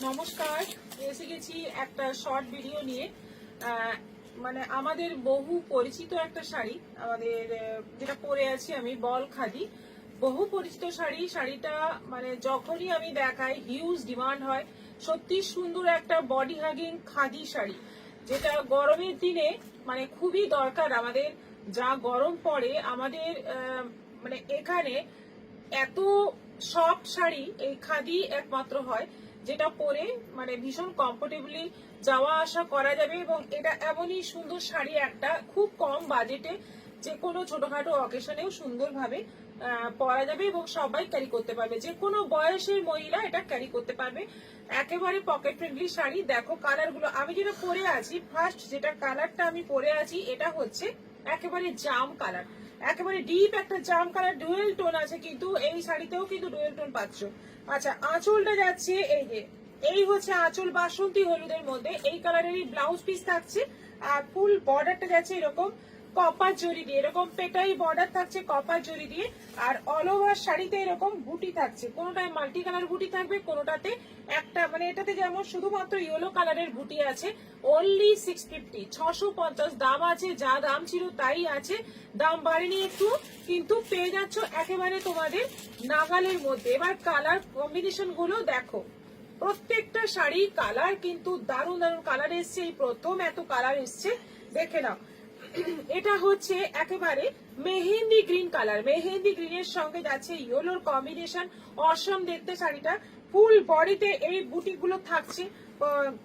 নমস্কার, এসে গেছি একটা শর্ট ভিডিও নিয়ে। মানে আমাদের বহু পরিচিত একটা শাড়ি, আমাদের যেটা পরে আছি আমি, বল খাদি। বহু পরিচিত শাড়ি। শাড়িটা মানে যখনই আমি দেখাই হিউজ ডিমান্ড হয়। সত্যি সুন্দর একটা বডি হাগিং খাদি শাড়ি, যেটা গরমের দিনে মানে খুবই দরকার আমাদের। যা গরম পড়ে আমাদের মানে এখানে এত সফট শাড়ি এই খাদি একমাত্র হয়, যেটা পরে মানে ভীষণ কমফোর্টেবলি যাওয়া আসা করা যাবে। এবং এটা এমনই সুন্দর শাড়ি, একটা খুব কম বাজেটে যে কোনো ছোটখাটো অকেশনেও সুন্দরভাবে পরা যাবে এবং সবাই ক্যারি করতে পারবে। যে কোনো বয়সের মহিলা এটা ক্যারি করতে পারবে। একেবারে পকেট ফ্রেন্ডলি শাড়ি। দেখো কালারগুলো, আমি যেটা পরে আছি, ফার্স্ট যেটা কালারটা আমি পরে আছি এটা হচ্ছে একেবারে জাম কালার, একেবারে ডিপ একটা জাম কালার। ডুয়েল টোন আছে, কিন্তু এই শাড়িতেও কিন্তু ডুয়েল টোন পাচ্ছ। আচ্ছা, আঁচলটা যাচ্ছে এই যে, এই হচ্ছে আঁচল বাসন্তী হলুদের মধ্যে। এই কালারেরই ব্লাউজ পিস থাকছে, আর ফুল বর্ডারটা যাচ্ছে এরকম কপার জরি দিয়ে, এরকম পেটাই বর্ডার থাকছে কপার জরি দিয়ে। আর অল ওভার শাড়িতে এরকম বুটি থাকছে, কোনোটায় মাল্টি কালার বুটি থাকবে, কোনোটাতে একটা, মানে এটাতে যেমন শুধুমাত্র ইয়েলো কালারের বুটি আছে। অনলি 650, 650 দাম আছে। যা দাম ছিল তাই আছে, দাম বাড়েনি একটু, কিন্তু পেয়ে যাচ্ছ একেবারে তোমাদের নাগালের মধ্যে। এবার কালার কম্বিনেশন গুলো দেখো, প্রত্যেকটা শাড়ি কালার কিন্তু দারুণ দারুণ কালার এসছে। এই প্রথম এত কালার এসছে, দেখে নাও। এটা হচ্ছে একেবারে মেহেন্দি গ্রিন কালার, মেহেন্দি গ্রিনের সঙ্গে যাচ্ছে ইয়েলোর কম্বিনেশন। অসম দেখতে শাড়িটা। ফুল বডিতে এই বুটি গুলো থাকছে,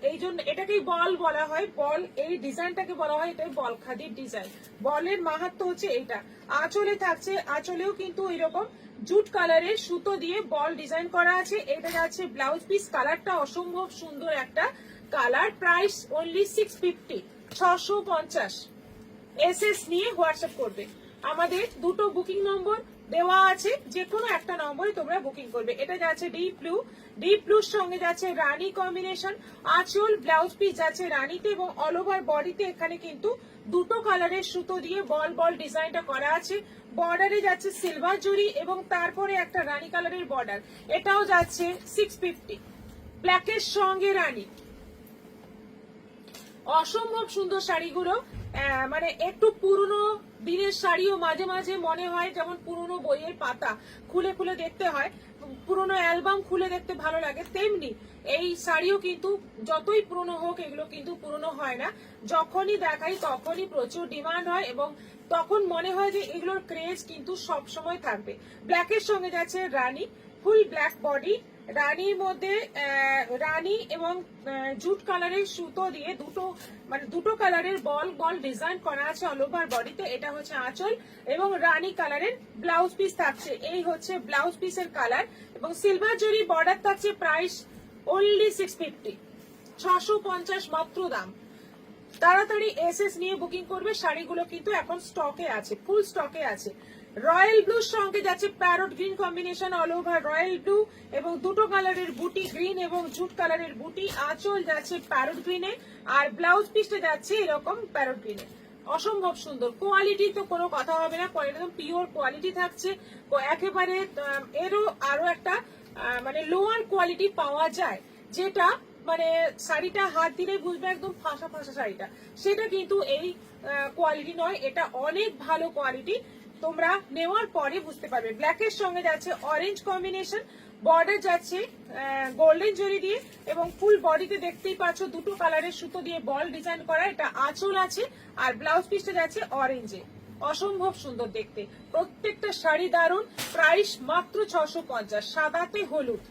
এই জন্য এটাকেই বল বলা হয়। বল, এই ডিজাইনটাকে বলা হয় এটাই বল খাদির ডিজাইন। বলের মাহাত্ম্য হচ্ছে এইটা। আঁচলে থাকছে, আঁচলেও কিন্তু এরকম জুট কালারের সুতো দিয়ে বল ডিজাইন করা আছে। এটা যাচ্ছে ব্লাউজ পিস। কালারটা অসম্ভব সুন্দর একটা কালার। Price only 650, 650। এসএস নিয়ে হোয়াটসঅ্যাপ করবে। আমাদের দুটো বুকিং নম্বর দেওয়া আছে, যে কোনো একটা নম্বরে তোমরা বুকিং করবে। এটা যাচ্ছে ডিপ ব্লু, ডিপ ব্লুর সঙ্গে যাচ্ছে রানী কম্বিনেশন। আঁচল ব্লাউজ পিস যাচ্ছে রানীতে, এবং অল ওভার বডিতে এখানে কিন্তু দুটো কালারের সুতো দিয়ে বল বল ডিজাইনটা করা আছে। বর্ডারে যাচ্ছে সিলভার জরি এবং তারপরে একটা রানী কালারের বর্ডার। এটাও যাচ্ছে 650, ব্ল্যাকের সঙ্গে রানী। অসম্ভব সুন্দর শাড়িগুলো। মানে একটু পুরনো দিনের শাড়িও মাঝে মাঝে মনে হয়, যেমন পুরনো বইয়ের পাতা খুলে খুলে দেখতে হয়, পুরনো অ্যালবাম খুলে দেখতে ভালো লাগে, তেমনি এই শাড়িও কিন্তু যতই পুরনো হোক এগুলো কিন্তু পুরনো হয় না। যখনই দেখাই তখনই প্রচুর ডিমান্ড হয়, এবং তখন মনে হয় যে এগুলোর ক্রেজ কিন্তু সব সময় থাকবে। ব্ল্যাকের সঙ্গে যাচ্ছে রানী, ফুল ব্ল্যাক বডি, রানীর মধ্যে রানী এবং জুট কালারের সুতো দিয়ে দুটো, মানে দুটো কালারের বল বল ডিজাইন করা আছে অল ওভার বডিতে। এটা হচ্ছে আঁচল, এবং রানী কালারের ব্লাউজ পিস থাকছে। এই হচ্ছে ব্লাউজ পিসের কালার, এবং সিলভার জরি বর্ডার থাকছে। প্রাইস অনলি 650, 650 মাত্র দাম। তাড়াতাড়ি এসএস নিয়ে বুকিং করবে। শাড়িগুলো কিন্তু এখন স্টকে আছে, ফুল স্টকে আছে। রয়্যাল ব্লুর সঙ্গে যাচ্ছে parrot green combination, all over royal blue, এবং দুটো কালারের বুটি, গ্রিন এবং জুট কালারের বুটি। আঁচল যাচ্ছে প্যারট গ্রিনে, আর ব্লাউজ পিসটা যাচ্ছে এরকম প্যারট গ্রিনে। অসম্ভব সুন্দর কোয়ালিটি, তো কোনো কথা হবে না, একদম পিওর কোয়ালিটি থাকছে একেবারে। এরও আরো একটা মানে লোয়ার কোয়ালিটি পাওয়া যায়, যেটা মানে শাড়িটা হাত দিলে বুঝবে একদম ফাঁসা ফাঁসা শাড়িটা, সেটা কিন্তু এই কোয়ালিটি নয়। এটা অনেক ভালো কোয়ালিটি, তোমরা নেওয়ার পরে বুঝতে পারবে। ব্ল্যাকের সঙ্গে যাচ্ছে অরেঞ্জ কম্বিনেশন, বর্ডার যাচ্ছে গোল্ডেন জরি দিয়ে, এবং ফুল বডিতে দেখতেই পাচ্ছ দুটো কালারের সুতো দিয়ে বল ডিজাইন করা। এটা আঁচল আছে, আর ব্লাউজ পিসটা যাচ্ছে অরেঞ্জে। অসম্ভব সুন্দর দেখতে, প্রত্যেকটা শাড়ি দারুণ। প্রাইস মাত্র 650। সাদাতে হলুদ,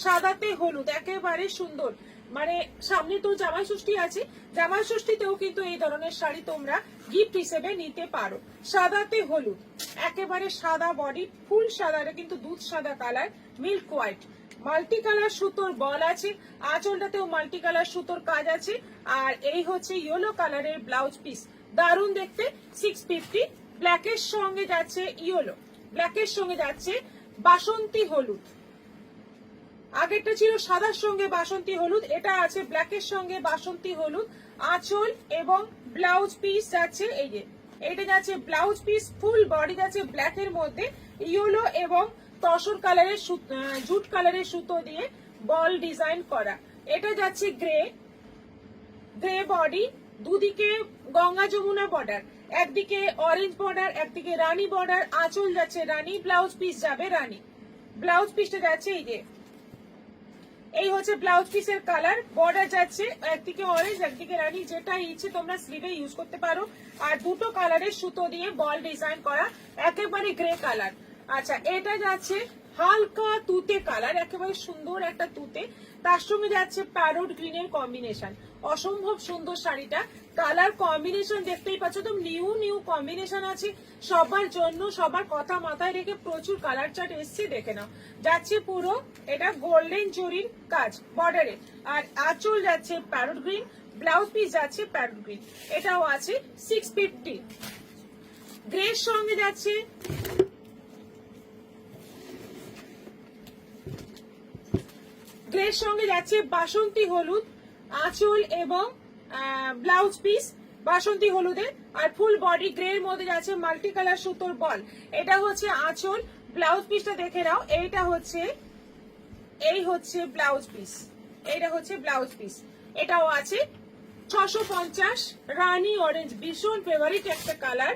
সাদাতে হলুদ একেবারে সুন্দর। মানে সামনে তো জামাই ষষ্ঠী আছে, জামাই ষষ্ঠীতেও কিন্তু এই ধরনের শাড়ি তোমরা গিফট হিসেবে নিতে পারো। সাদাতে হলুদ, একেবারে সাদা বডি, ফুল সাদা, কিন্তু দুধ সাদা colour, milk white. Multi colour সুতোর বল আছে, আঁচলটাতেও মাল্টি কালার সুতোর কাজ আছে। আর এই হচ্ছে ইয়েলো কালারের ব্লাউজ পিস, দারুণ দেখতে। 650। ব্ল্যাকের সঙ্গে যাচ্ছে ইয়েলো, ব্ল্যাকের সঙ্গে যাচ্ছে বাসন্তী হলুদ। আগেরটা ছিল সাদার সঙ্গে বাসন্তী হলুদ, এটা আছে ব্ল্যাকের সঙ্গে বাসন্তী হলুদ। আঁচল এবং ব্লাউজ পিস যাচ্ছে এই যে, এটা যাচ্ছে ব্লাউজ পিস, ফুল বডি যাচ্ছে ব্ল্যাকের মধ্যে ইয়েলো এবং তসর কালারের জুট কালারের সুতো দিয়ে বল ডিজাইন করা। এটা যাচ্ছে গ্রে, গ্রে বডি, দুদিকে গঙ্গা যমুনা বর্ডার, একদিকে অরেঞ্জ বর্ডার, একদিকে রানী বর্ডার, আঁচল যাচ্ছে রানী, ব্লাউজ পিস যাবে রানী। ব্লাউজ পিসটা যাচ্ছে এই যে, এই হচ্ছে ব্লাউজ পিসের কালার। বর্ডার যাচ্ছে একদিকে অরেঞ্জ একদিকে রানী, যেটা ইচ্ছে তোমরা স্লিভে ইউজ করতে পারো। আর দুটো কালারের সুতো দিয়ে বল ডিজাইন করা, একেবারে গ্রে কালার। আচ্ছা, এটা যাচ্ছে হালকা তুতে কালার, একেবারে সুন্দর একটা তুতে, তার সঙ্গে যাচ্ছে প্যারোট গ্রিনের কম্বিনেশন। অসম্ভব সুন্দর শাড়িটা, কালার কম্বিনেশন দেখতেই পাচ্ছ তো, নিউ নিউ কম্বিনেশন আছে সবার জন্য। সবার কথা মাথায় রেখে প্রচুর কালার চার্ট এসছে, দেখে নাও। যাচ্ছে পুরো এটা গোল্ডেন জরির কাজ বর্ডারে, আর আঁচল যাচ্ছে প্যারোট গ্রিন, ব্লাউজ পিস যাচ্ছে প্যারোট গ্রিন। এটাও আছে 650। গ্রের সঙ্গে যাচ্ছে গ্রের সঙ্গে যাচ্ছে বাসন্তী হলুদ, আঁচল এবং ব্লাউজ পিস বাসন্তী হলুদের, আর ফুল বডি গ্রের মধ্যে যাচ্ছে মাল্টি কালার সুতোর বল। এটা হচ্ছে আঁচল, ব্লাউজ পিসটা দেখে নাও। এই হচ্ছে ব্লাউজ পিস, এইটা হচ্ছে ব্লাউজ পিস। এটাও আছে 650। রানী অরেঞ্জ, ভীষণ ফেভারিট একটা কালার।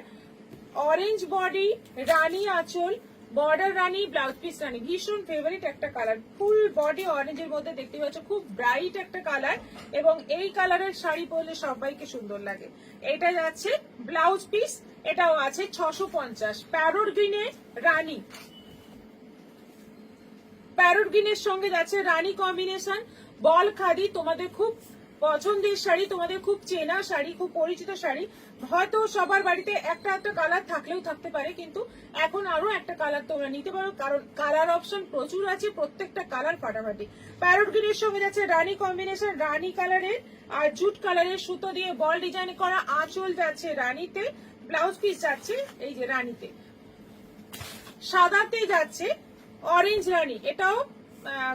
অরেঞ্জ বডি, রানী আঁচল, বর্ডার রানী, ব্লাউজ পিস রানী, ভীষণ ফেভারিট একটা কালার। ফুল বডি অরেঞ্জের মধ্যে দেখতে পাচ্ছ, খুব ব্রাইট একটা কালার, এবং এই কালারের শাড়ি পরলে সবাইকে সুন্দর লাগে। এটা যাচ্ছে ব্লাউজ পিস, এটাও আছে 650। প্যারোট গ্রিনে রানী, প্যারোট গ্রিনের সঙ্গে যাচ্ছে রানী কম্বিনেশন। বল খাদি তোমাদের খুব পছন্দের শাড়ি, তোমাদের খুব চেনা শাড়ি, খুব পরিচিত শাড়ি। হয়তো সবার বাড়িতে একটা একটা কালার থাকলেও থাকতে পারে, কিন্তু এখন আরো একটা কালার তোমরা নিতে পারো, কারণ কালার অপশন প্রচুর আছে, প্রত্যেকটা কালার ফাটাফাটি। প্যারোট গ্রিনের সঙ্গে যাচ্ছে রানী কম্বিনেশন, রানী কালারের আর জুট কালারের সুতো দিয়ে বল ডিজাইন করা। আঁচল যাচ্ছে রানীতে, ব্লাউজ পিস যাচ্ছে এই যে রানীতে। সাদাতে যাচ্ছে অরেঞ্জ রানী, এটাও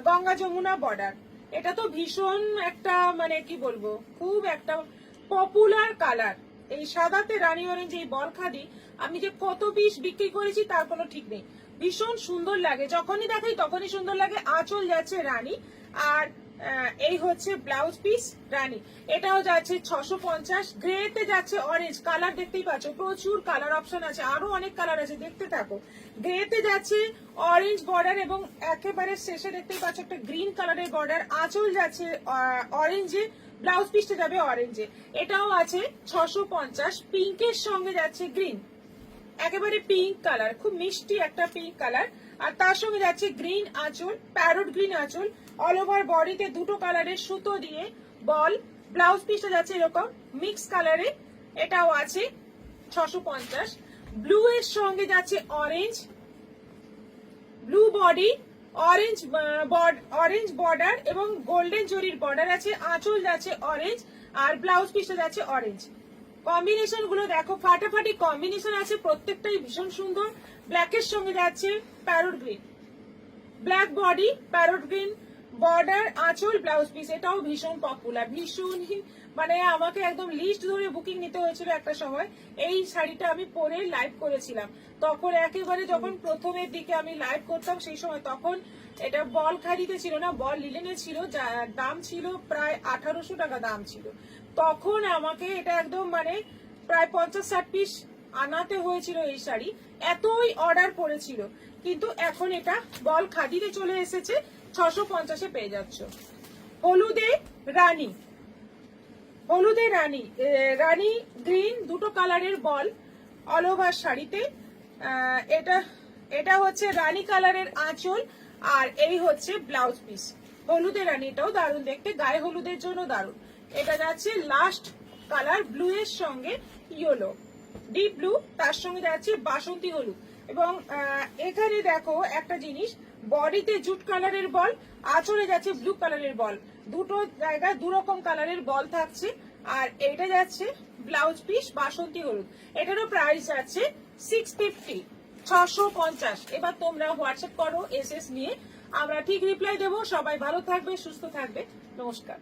গঙ্গা যমুনা বর্ডার। এটা তো ভীষণ একটা মানে কি বলবো, খুব একটা পপুলার কালার। এই সাদাতে রানী অরেঞ্জ, এই বল খাদি আমি যে কত পিস বিক্রি করেছি তার কোনো ঠিক নেই। ভীষণ সুন্দর লাগে, যখনই দেখাই তখনই সুন্দর লাগে। আঁচল যাচ্ছে রানী, আর এই হচ্ছে ব্লাউজ পিস রানী। এটাও যাচ্ছে 650। গ্রেতে যাচ্ছে অরেঞ্জ, কালার দেখতেই পাচ্ছ, প্রচুর কালার অপশন আছে, আরো অনেক কালার আছে, দেখতে থাকো। গ্রেতে যাচ্ছে অরেঞ্জ বর্ডার, এবং একেবারে শেষে দেখতেই পাচ্ছ একটা গ্রিন কালারের বর্ডার। আঁচল যাচ্ছে অরেঞ্জে, ব্লাউজ পিসটা যাবে অরেঞ্জে। এটাও আছে 650। পিঙ্কের সঙ্গে যাচ্ছে গ্রিন, একেবারে পিঙ্ক কালার, খুব মিষ্টি একটা পিঙ্ক কালার, আর তার সঙ্গে যাচ্ছে গ্রিন আঁচল, প্যারোট গ্রিন আঁচল। অল ওভার বডিতে দুটো কালারের সুতো দিয়ে বল, ব্লাউজ পিসটা যাচ্ছে এরকম মিক্স কালারে। এটাও আছে 650। ব্লু এর সঙ্গে যাচ্ছে orange, blue body, orange border এবং গোল্ডেন জরির বর্ডার আছে। আঁচল যাচ্ছে অরেঞ্জ, আর ব্লাউজ পিসটা যাচ্ছে অরেঞ্জ। কম্বিনেশন গুলো দেখো, ফাটাফাটি কম্বিনেশন আছে, প্রত্যেকটাই ভীষণ সুন্দর। ব্ল্যাকের সঙ্গে যাচ্ছে parrot green, black body, parrot green border, আঁচল, ব্লাউজ পিস। এটাও ভীষণ পপুলার, ভীষণ মানে আমাকে একদম লিস্ট ধরে বুকিং নিতে হয়েছিল একটা সময়। এই শাড়িটা আমি পরে লাইভ করেছিলাম, তখন একেবারে যখন প্রথমের দিকে আমি লাইভ করতাম সেই সময়, তখন এটা বল খাদিতে ছিল না, বল লিলেনে ছিল, যার দাম ছিল প্রায় 1800 টাকা দাম ছিল। তখন আমাকে এটা একদম মানে প্রায় 50-60 পিস আনাতে হয়েছিল এই শাড়ি, এতই অর্ডার পড়েছিল। কিন্তু এখন এটা বল খাদিতে চলে এসেছে, 650-এ পেয়ে যাচ্ছ। হলুদে রানী, হলুদে রানী, রানী গ্রিন, দুটো কালারের বল অল ওভার শাড়িতে। এটা হচ্ছে রানী কালারের আঁচল, আর এই হচ্ছে ব্লাউজ পিস। হলুদে রানী, এটাও দারুণ দেখতে, গায়ে হলুদের জন্য দারুণ। এটা যাচ্ছে লাস্ট কালার, ব্লু এর সঙ্গে ইয়েলো, ডিপ ব্লু, তার সঙ্গে যাচ্ছে বাসন্তী হলুদ। এবং এখানে দেখো একটা জিনিস, বডিতে জুট কালারের বল, আঁচলে যাচ্ছে ব্লু কালারের বল, দুটো জায়গায় দুরকম কালারের বল থাকছে। আর এটা যাচ্ছে ব্লাউজ পিস বাসন্তী হলুদ। এটারও প্রাইস যাচ্ছে 650, 650। এবার তোমরা হোয়াটসঅ্যাপ করো এসএস নিয়ে, আমরা ঠিক রিপ্লাই দেবো। সবাই ভালো থাকবে, সুস্থ থাকবে, নমস্কার।